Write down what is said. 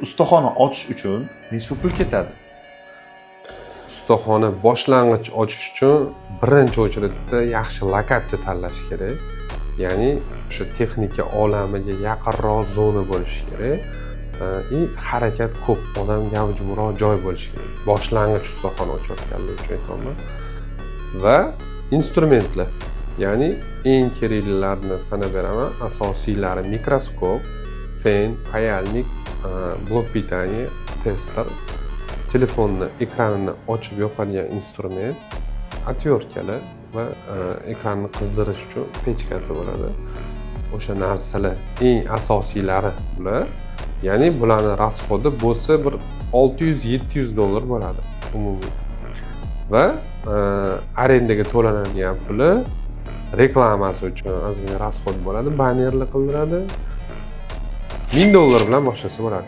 ustaxona ochish uchun necha pul ketadi? Ustaxona boshlang'ich ochish uchun birinchi очередda yaxshi lokatsiya tanlash kerak. Ya'ni o'sha texnika olamiga yaqinroq zona bo'lishi kerak. Harakat ko'p, odam gavjumroq joy bo'lishi kerak. Boshlang'ich ustaxona ochayotganlar uchun aytaman. Va instrumentlar. Ya'ni eng keraklilarini sanab beraman. Asosiylari mikroskop, fen, payalnik, blok питания, tester, telefonni ekranini ochib yopadigan instrument, atyorkalar va ekranni qizdirish uchun pechkasi bo'ladi. O'sha narsalar eng asosiylari bular. Ya'ni bularning rasxodi bo'lsa bir $600-700 bo'ladi umumiy. Va arendaga to'lanadigan puli reklamasi uchun ozgina rasxod bo'ladi, bannerlar qildiradi. $1000 bilan boshlasa bo'ladi.